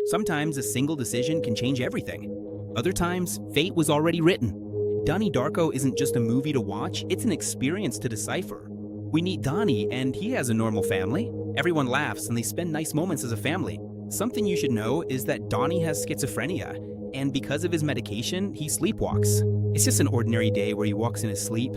Sometimes a single decision can change everything. Other times, fate was already written. Donnie Darko isn't just a movie to watch, it's an experience to decipher. We meet Donnie, and he has a normal family. Everyone laughs, and they spend nice moments as a family. Something you should know is that Donnie has schizophrenia, and because of his medication, he sleepwalks. It's just an ordinary day where he walks in his sleep.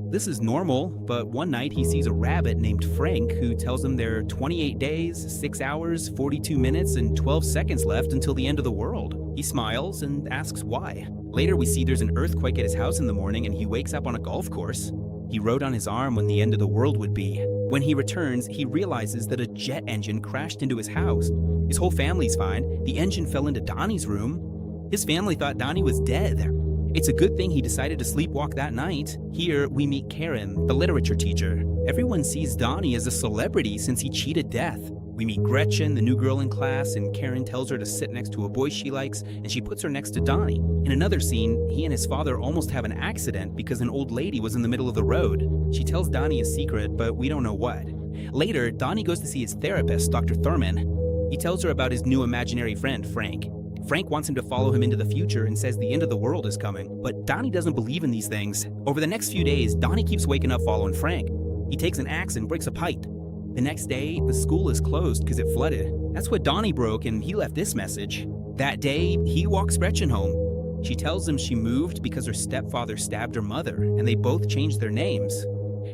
This is normal, but one night he sees a rabbit named Frank who tells him there are 28 days, 6 hours, 42 minutes, and 12 seconds left until the end of the world. He smiles and asks why. Later we see there's an earthquake at his house in the morning and he wakes up on a golf course. He wrote on his arm when the end of the world would be. When he returns, he realizes that a jet engine crashed into his house. His whole family's fine. The engine fell into Donnie's room. His family thought Donnie was dead. It's a good thing he decided to sleepwalk that night. Here, we meet Karen, the literature teacher. Everyone sees Donnie as a celebrity since he cheated death. We meet Gretchen, the new girl in class, and Karen tells her to sit next to a boy she likes, and she puts her next to Donnie. In another scene, he and his father almost have an accident because an old lady was in the middle of the road. She tells Donnie a secret, but we don't know what. Later, Donnie goes to see his therapist, Dr. Thurman. He tells her about his new imaginary friend, Frank. Frank wants him to follow him into the future and says the end of the world is coming, but Donnie doesn't believe in these things. Over the next few days, Donnie keeps waking up following Frank. He takes an axe and breaks a pipe. The next day, the school is closed because it flooded. That's what Donnie broke, and he left this message. That day, he walks Gretchen home. She tells him she moved because her stepfather stabbed her mother, and they both changed their names.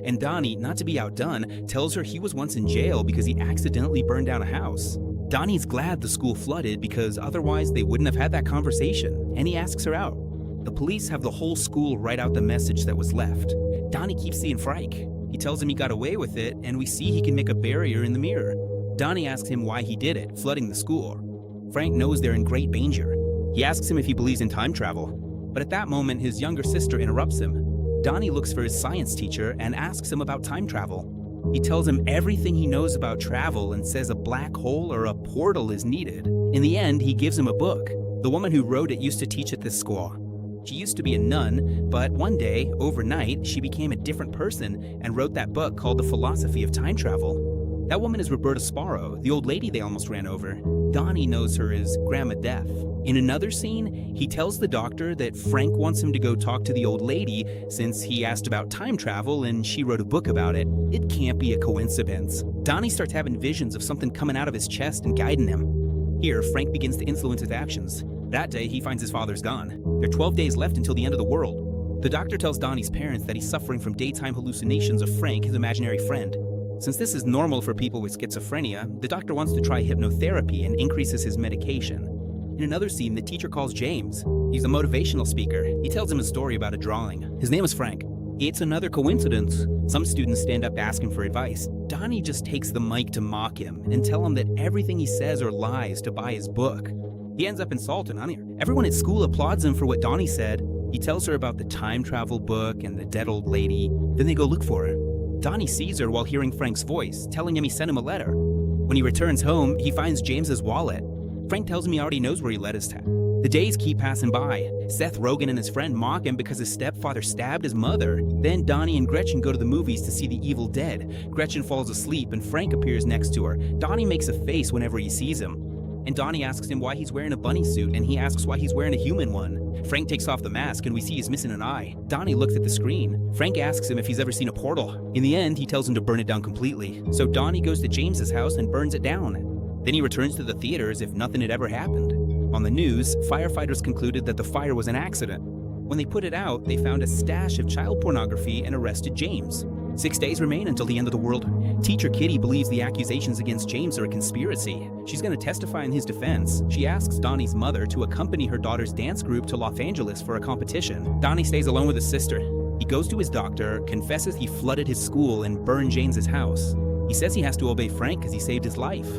And Donnie, not to be outdone, tells her he was once in jail because he accidentally burned down a house. Donnie's glad the school flooded because otherwise they wouldn't have had that conversation, and he asks her out. The police have the whole school write out the message that was left. Donnie keeps seeing Frank. He tells him he got away with it, and we see he can make a barrier in the mirror. Donnie asks him why he did it, flooding the school. Frank knows they're in great danger. He asks him if he believes in time travel, but at that moment his younger sister interrupts him. Donnie looks for his science teacher and asks him about time travel. He tells him everything he knows about travel and says a black hole or a portal is needed. In the end, he gives him a book. The woman who wrote it used to teach at this school. She used to be a nun, but one day, overnight, she became a different person and wrote that book called The Philosophy of Time Travel. That woman is Roberta Sparrow, the old lady they almost ran over. Donnie knows her as Grandma Death. In another scene, he tells the doctor that Frank wants him to go talk to the old lady since he asked about time travel and she wrote a book about it. It can't be a coincidence. Donnie starts having visions of something coming out of his chest and guiding him. Here, Frank begins to influence his actions. That day, he finds his father's gone. There are 12 days left until the end of the world. The doctor tells Donnie's parents that he's suffering from daytime hallucinations of Frank, his imaginary friend. Since this is normal for people with schizophrenia, the doctor wants to try hypnotherapy and increases his medication. In another scene, the teacher calls James. He's a motivational speaker. He tells him a story about a drawing. His name is Frank. It's another coincidence. Some students stand up asking for advice. Donnie just takes the mic to mock him and tell him that everything he says are lies to buy his book. He ends up insulting on here. Everyone at school applauds him for what Donnie said. He tells her about the time travel book and the dead old lady. Then they go look for her. Donnie sees her while hearing Frank's voice, telling him he sent him a letter. When he returns home, he finds James's wallet. Frank tells him he already knows where he led his The days keep passing by. Seth Rogen and his friend mock him because his stepfather stabbed his mother. Then Donnie and Gretchen go to the movies to see The Evil Dead. Gretchen falls asleep and Frank appears next to her. Donnie makes a face whenever he sees him. And Donnie asks him why he's wearing a bunny suit, and he asks why he's wearing a human one. Frank takes off the mask, and we see he's missing an eye. Donnie looks at the screen. Frank asks him if he's ever seen a portal. In the end, he tells him to burn it down completely. So Donnie goes to James's house and burns it down. Then he returns to the theater as if nothing had ever happened. On the news, firefighters concluded that the fire was an accident. When they put it out, they found a stash of child pornography and arrested James. 6 days remain until the end of the world. Teacher Kitty believes the accusations against James are a conspiracy. She's going to testify in his defense. She asks Donnie's mother to accompany her daughter's dance group to Los Angeles for a competition. Donnie stays alone with his sister. He goes to his doctor, confesses he flooded his school and burned James's house. He says he has to obey Frank because he saved his life.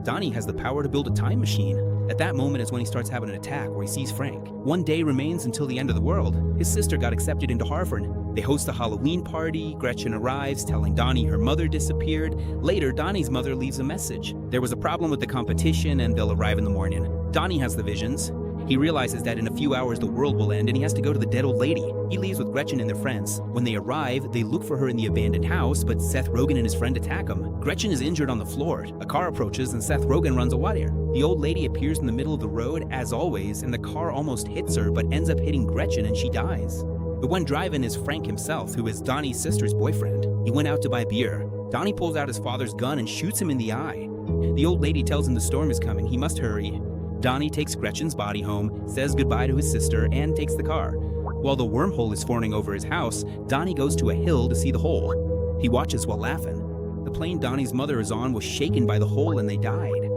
Donnie has the power to build a time machine. At that moment is when he starts having an attack where he sees Frank. 1 day remains until the end of the world. His sister got accepted into Harvard. They host a Halloween party. Gretchen arrives, telling Donnie her mother disappeared. Later, Donnie's mother leaves a message. There was a problem with the competition and they'll arrive in the morning. Donnie has the visions. He realizes that in a few hours the world will end and he has to go to the dead old lady. He leaves with Gretchen and their friends. When they arrive, they look for her in the abandoned house, but Seth Rogen and his friend attack him. Gretchen is injured on the floor. A car approaches and Seth Rogen runs away. The old lady appears in the middle of the road as always, and the car almost hits her but ends up hitting Gretchen and she dies. The one driving is Frank himself, who is Donnie's sister's boyfriend. He went out to buy beer. Donnie pulls out his father's gun and shoots him in the eye. The old lady tells him the storm is coming, he must hurry. Donnie takes Gretchen's body home, says goodbye to his sister, and takes the car. While the wormhole is forming over his house, Donnie goes to a hill to see the hole. He watches while laughing. The plane Donnie's mother is on was shaken by the hole and they died.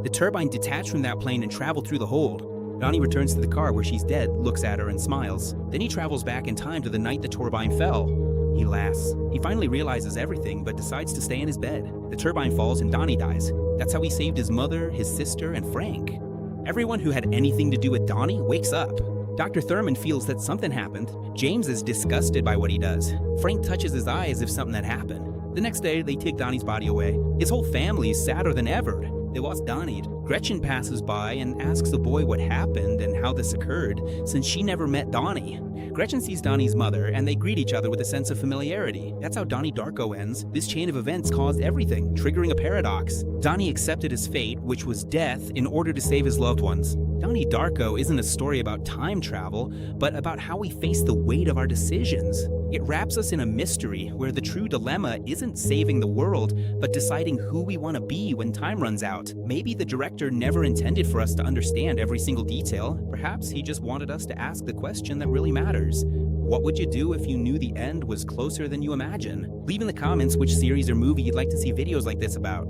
The turbine detached from that plane and traveled through the hole. Donnie returns to the car where she's dead, looks at her and smiles. Then he travels back in time to the night the turbine fell. He laughs. He finally realizes everything but decides to stay in his bed. The turbine falls and Donnie dies. That's how he saved his mother, his sister, and Frank. Everyone who had anything to do with Donnie wakes up. Dr. Thurman feels that something happened. James is disgusted by what he does. Frank touches his eye as if something had happened. The next day, they take Donnie's body away. His whole family is sadder than ever. They lost Donnie. Gretchen passes by and asks the boy what happened and how this occurred, since she never met Donnie. Gretchen sees Donnie's mother, and they greet each other with a sense of familiarity. That's how Donnie Darko ends. This chain of events caused everything, triggering a paradox. Donnie accepted his fate, which was death, in order to save his loved ones. Donnie Darko isn't a story about time travel, but about how we face the weight of our decisions. It wraps us in a mystery where the true dilemma isn't saving the world, but deciding who we want to be when time runs out. Maybe the director never intended for us to understand every single detail. Perhaps he just wanted us to ask the question that really matters. What would you do if you knew the end was closer than you imagine? Leave in the comments which series or movie you'd like to see videos like this about.